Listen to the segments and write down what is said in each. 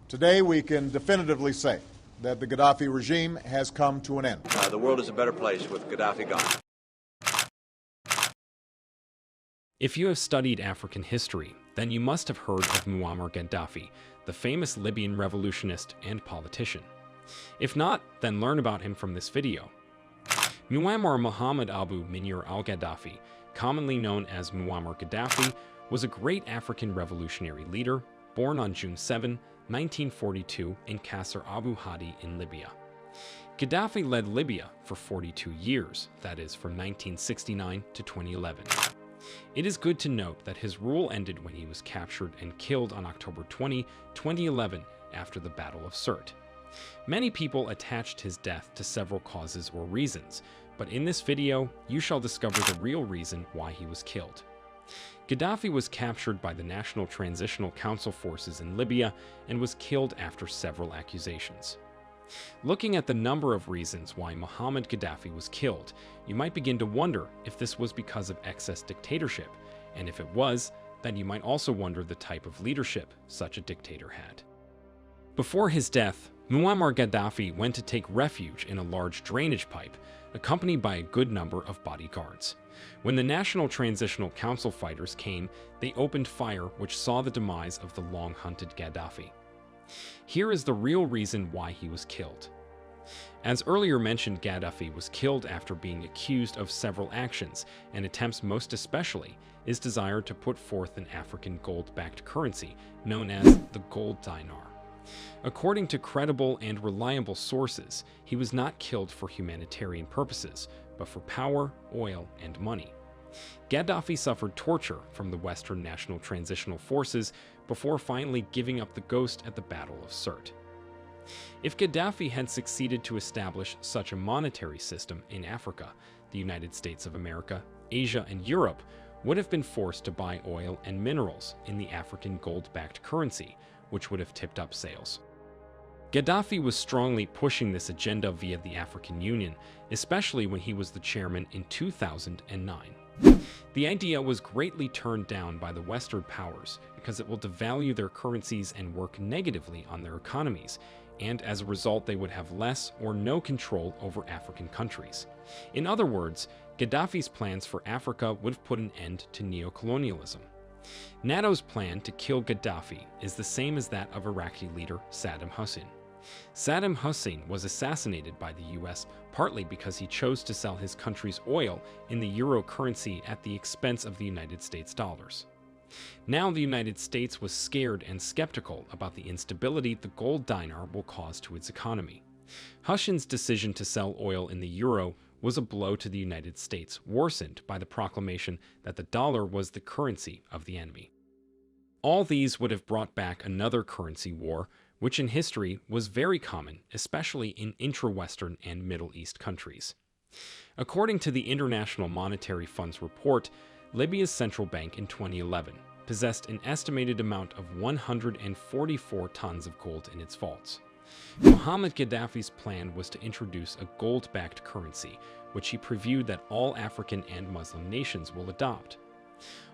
Today we can definitively say that the Gaddafi regime has come to an end. The world is a better place with Gaddafi gone. If you have studied African history, then you must have heard of Muammar Gaddafi, the famous Libyan revolutionist and politician. If not, then learn about him from this video. Muammar Mohammed Abu Munir al-Gaddafi, commonly known as Muammar Gaddafi, was a great African revolutionary leader, born on June 7, 1942 in Qasr Abu Hadi in Libya. Gaddafi led Libya for 42 years, that is, from 1969 to 2011. It is good to note that his rule ended when he was captured and killed on October 20, 2011, after the Battle of Sirte. Many people attached his death to several causes or reasons, but in this video, you shall discover the real reason why he was killed. Gaddafi was captured by the National Transitional Council forces in Libya and was killed after several accusations. Looking at the number of reasons why Muhammad Gaddafi was killed, you might begin to wonder if this was because of excess dictatorship, and if it was, then you might also wonder the type of leadership such a dictator had. Before his death, Muammar Gaddafi went to take refuge in a large drainage pipe, accompanied by a good number of bodyguards. When the National Transitional Council fighters came, they opened fire, which saw the demise of the long-hunted Gaddafi. Here is the real reason why he was killed. As earlier mentioned, Gaddafi was killed after being accused of several actions and attempts, most especially his desire to put forth an African gold-backed currency known as the gold dinar. According to credible and reliable sources, he was not killed for humanitarian purposes, but for power, oil, and money. Gaddafi suffered torture from the Western National Transitional Forces before finally giving up the ghost at the Battle of Sirte. If Gaddafi had succeeded to establish such a monetary system in Africa, the United States of America, Asia, and Europe would have been forced to buy oil and minerals in the African gold-backed currency, which would have tipped up sales. Gaddafi was strongly pushing this agenda via the African Union, especially when he was the chairman in 2009. The idea was greatly turned down by the Western powers because it will devalue their currencies and work negatively on their economies, and as a result they would have less or no control over African countries. In other words, Gaddafi's plans for Africa would have put an end to neocolonialism. NATO's plan to kill Gaddafi is the same as that of Iraqi leader Saddam Hussein. Saddam Hussein was assassinated by the US partly because he chose to sell his country's oil in the euro currency at the expense of the United States dollars. Now the United States was scared and skeptical about the instability the gold dinar will cause to its economy. Hussein's decision to sell oil in the euro was a blow to the United States, worsened by the proclamation that the dollar was the currency of the enemy. All these would have brought back another currency war, which in history was very common, especially in intra-Western and Middle East countries. According to the International Monetary Fund's report, Libya's central bank in 2011 possessed an estimated amount of 144 tons of gold in its vaults. Muhammad Gaddafi's plan was to introduce a gold-backed currency, which he previewed that all African and Muslim nations will adopt.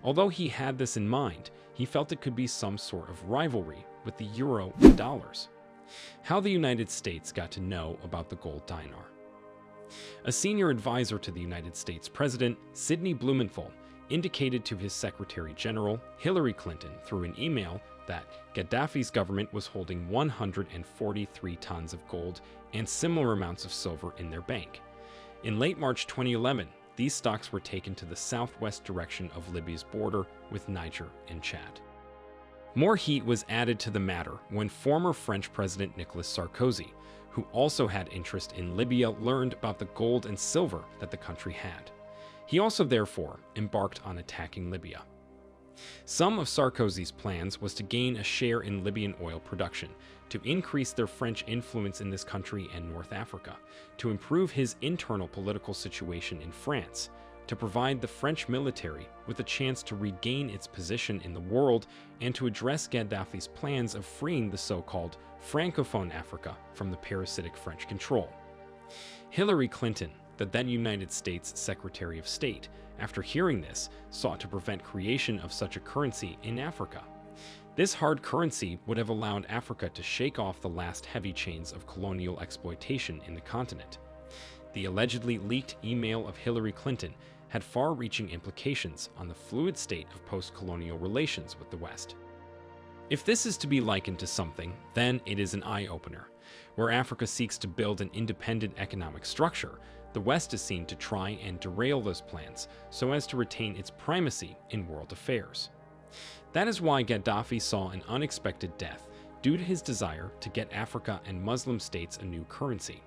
Although he had this in mind, he felt it could be some sort of rivalry with the euro and dollars. How the United States got to know about the gold dinar. A senior advisor to the United States President, Sidney Blumenthal, indicated to his Secretary General, Hillary Clinton, through an email that Gaddafi's government was holding 143 tons of gold and similar amounts of silver in their bank. In late March 2011, these stocks were taken to the southwest direction of Libya's border with Niger and Chad. More heat was added to the matter when former French President Nicolas Sarkozy, who also had interest in Libya, learned about the gold and silver that the country had. He also therefore embarked on attacking Libya. Some of Sarkozy's plans was to gain a share in Libyan oil production, to increase their French influence in this country and North Africa, to improve his internal political situation in France, to provide the French military with a chance to regain its position in the world, and to address Gaddafi's plans of freeing the so-called Francophone Africa from the parasitic French control. Hillary Clinton, the then United States Secretary of State, after hearing this, sought to prevent creation of such a currency in Africa. This hard currency would have allowed Africa to shake off the last heavy chains of colonial exploitation in the continent. The allegedly leaked email of Hillary Clinton had far-reaching implications on the fluid state of post-colonial relations with the West. If this is to be likened to something, then it is an eye-opener. Where Africa seeks to build an independent economic structure, the West is seen to try and derail those plans so as to retain its primacy in world affairs. That is why Gaddafi saw an unexpected death due to his desire to get Africa and Muslim states a new currency.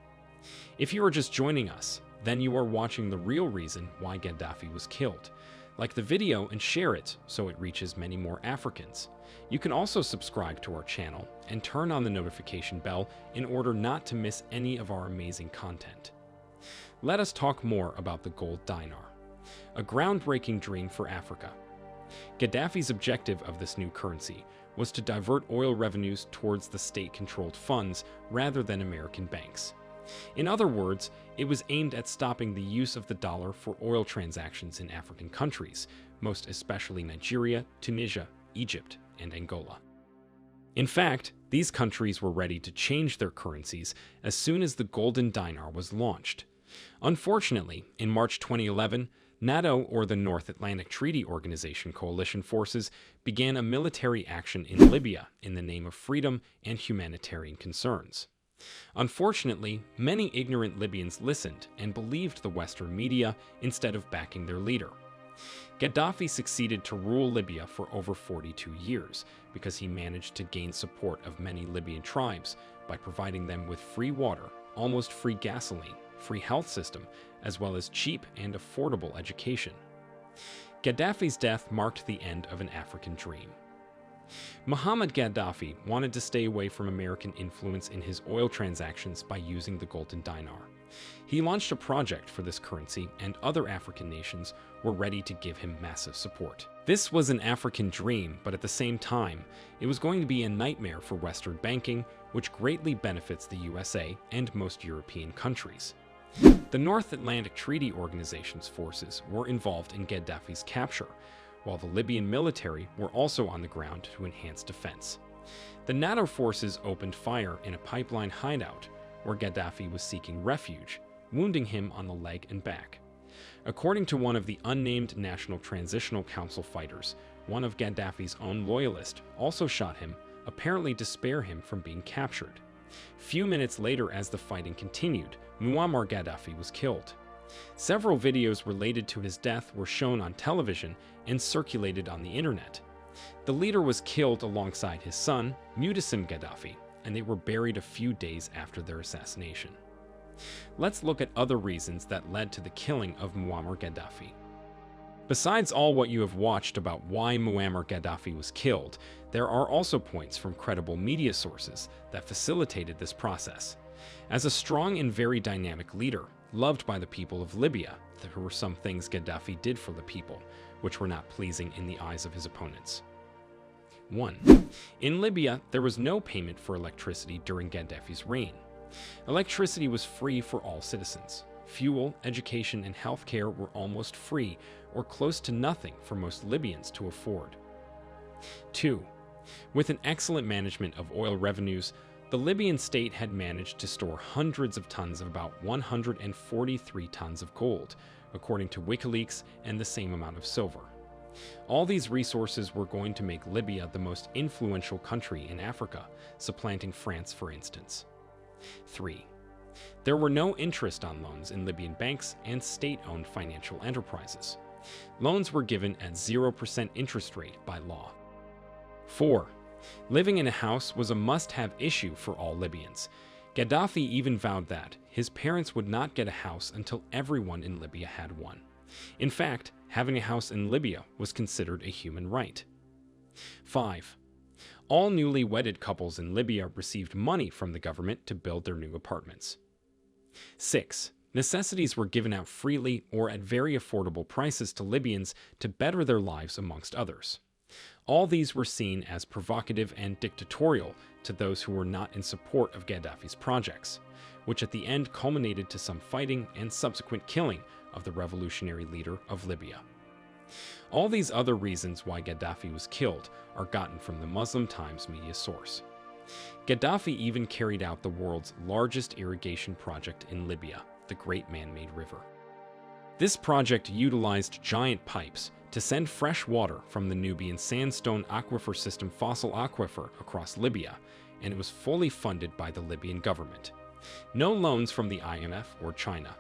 If you are just joining us, then you are watching the real reason why Gaddafi was killed. Like the video and share it so it reaches many more Africans. You can also subscribe to our channel and turn on the notification bell in order not to miss any of our amazing content. Let us talk more about the gold dinar, a groundbreaking dream for Africa. Gaddafi's objective of this new currency was to divert oil revenues towards the state-controlled funds rather than American banks. In other words, it was aimed at stopping the use of the dollar for oil transactions in African countries, most especially Nigeria, Tunisia, Egypt, and Angola. In fact, these countries were ready to change their currencies as soon as the golden dinar was launched. Unfortunately, in March 2011, NATO, or the North Atlantic Treaty Organization coalition forces, began a military action in Libya in the name of freedom and humanitarian concerns. Unfortunately, many ignorant Libyans listened and believed the Western media instead of backing their leader. Gaddafi succeeded to rule Libya for over 42 years because he managed to gain support of many Libyan tribes by providing them with free water, almost free gasoline, free health system, as well as cheap and affordable education. Gaddafi's death marked the end of an African dream. Muhammad Gaddafi wanted to stay away from American influence in his oil transactions by using the golden dinar. He launched a project for this currency, and other African nations were ready to give him massive support. This was an African dream, but at the same time, it was going to be a nightmare for Western banking, which greatly benefits the USA and most European countries. The North Atlantic Treaty Organization's forces were involved in Gaddafi's capture, while the Libyan military were also on the ground to enhance defense. The NATO forces opened fire in a pipeline hideout where Gaddafi was seeking refuge, wounding him on the leg and back. According to one of the unnamed National Transitional Council fighters, one of Gaddafi's own loyalists also shot him, apparently to spare him from being captured. Few minutes later, as the fighting continued, Muammar Gaddafi was killed. Several videos related to his death were shown on television and circulated on the internet. The leader was killed alongside his son, Muhtasim Gaddafi, and they were buried a few days after their assassination. Let's look at other reasons that led to the killing of Muammar Gaddafi. Besides all what you have watched about why Muammar Gaddafi was killed, there are also points from credible media sources that facilitated this process. As a strong and very dynamic leader, loved by the people of Libya, there were some things Gaddafi did for the people, which were not pleasing in the eyes of his opponents. 1. In Libya, there was no payment for electricity during Gaddafi's reign. Electricity was free for all citizens. Fuel, education, and healthcare were almost free or close to nothing for most Libyans to afford. 2. With an excellent management of oil revenues, the Libyan state had managed to store hundreds of tons of about 143 tons of gold, according to WikiLeaks, and the same amount of silver. All these resources were going to make Libya the most influential country in Africa, supplanting France, for instance. 3. There were no interest on loans in Libyan banks and state-owned financial enterprises. Loans were given at 0% interest rate by law. 4. Living in a house was a must-have issue for all Libyans. Gaddafi even vowed that his parents would not get a house until everyone in Libya had one. In fact, having a house in Libya was considered a human right. 5. All newly wedded couples in Libya received money from the government to build their new apartments. 6. Necessities were given out freely or at very affordable prices to Libyans to better their lives, amongst others. All these were seen as provocative and dictatorial to those who were not in support of Gaddafi's projects, which at the end culminated to some fighting and subsequent killing of the revolutionary leader of Libya. All these other reasons why Gaddafi was killed are gotten from the Muslim Times media source. Gaddafi even carried out the world's largest irrigation project in Libya, the Great Man-Made River. This project utilized giant pipes to send fresh water from the Nubian sandstone aquifer system Fossil Aquifer across Libya, and it was fully funded by the Libyan government. No loans from the IMF or China.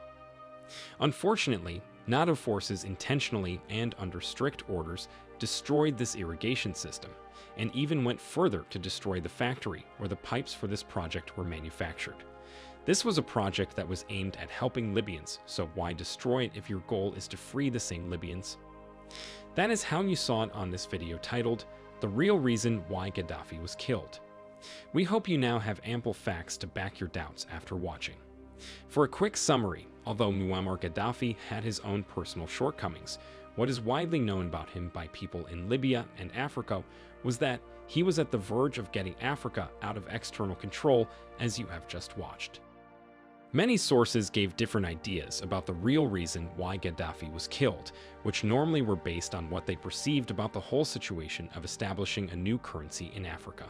Unfortunately, NATO forces intentionally and under strict orders destroyed this irrigation system, and even went further to destroy the factory where the pipes for this project were manufactured. This was a project that was aimed at helping Libyans, so why destroy it if your goal is to free the same Libyans? That is how you saw it on this video titled, "The Real Reason Why Gaddafi Was Killed." We hope you now have ample facts to back your doubts after watching. For a quick summary, although Muammar Gaddafi had his own personal shortcomings, what is widely known about him by people in Libya and Africa was that he was at the verge of getting Africa out of external control, as you have just watched. Many sources gave different ideas about the real reason why Gaddafi was killed, which normally were based on what they perceived about the whole situation of establishing a new currency in Africa.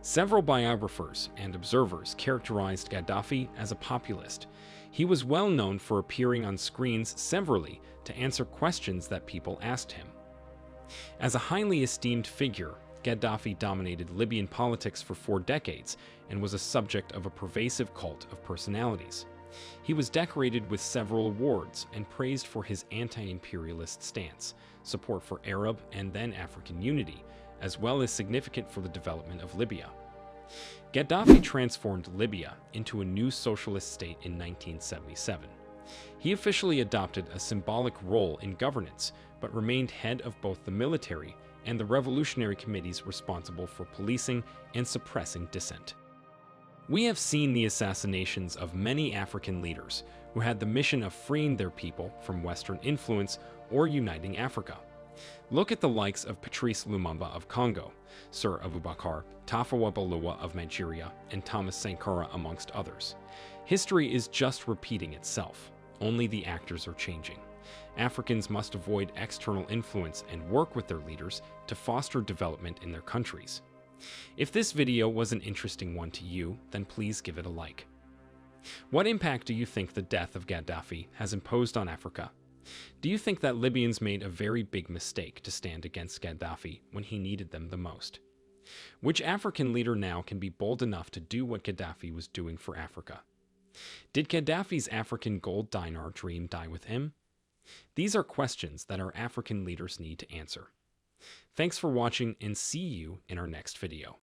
Several biographers and observers characterized Gaddafi as a populist. He was well known for appearing on screens severally to answer questions that people asked him. As a highly esteemed figure, Gaddafi dominated Libyan politics for 4 decades and was a subject of a pervasive cult of personalities. He was decorated with several awards and praised for his anti-imperialist stance, support for Arab and then African unity, as well as significant for the development of Libya. Gaddafi transformed Libya into a new socialist state in 1977. He officially adopted a symbolic role in governance, but remained head of both the military and the revolutionary committees responsible for policing and suppressing dissent. We have seen the assassinations of many African leaders who had the mission of freeing their people from Western influence or uniting Africa. Look at the likes of Patrice Lumumba of Congo, Sir Abubakar Tafawa Balewa of Nigeria, and Thomas Sankara, amongst others. History is just repeating itself, only the actors are changing. Africans must avoid external influence and work with their leaders to foster development in their countries. If this video was an interesting one to you, then please give it a like. What impact do you think the death of Gaddafi has imposed on Africa? Do you think that Libyans made a very big mistake to stand against Gaddafi when he needed them the most? Which African leader now can be bold enough to do what Gaddafi was doing for Africa? Did Gaddafi's African gold dinar dream die with him? These are questions that our African leaders need to answer. Thanks for watching, and see you in our next video.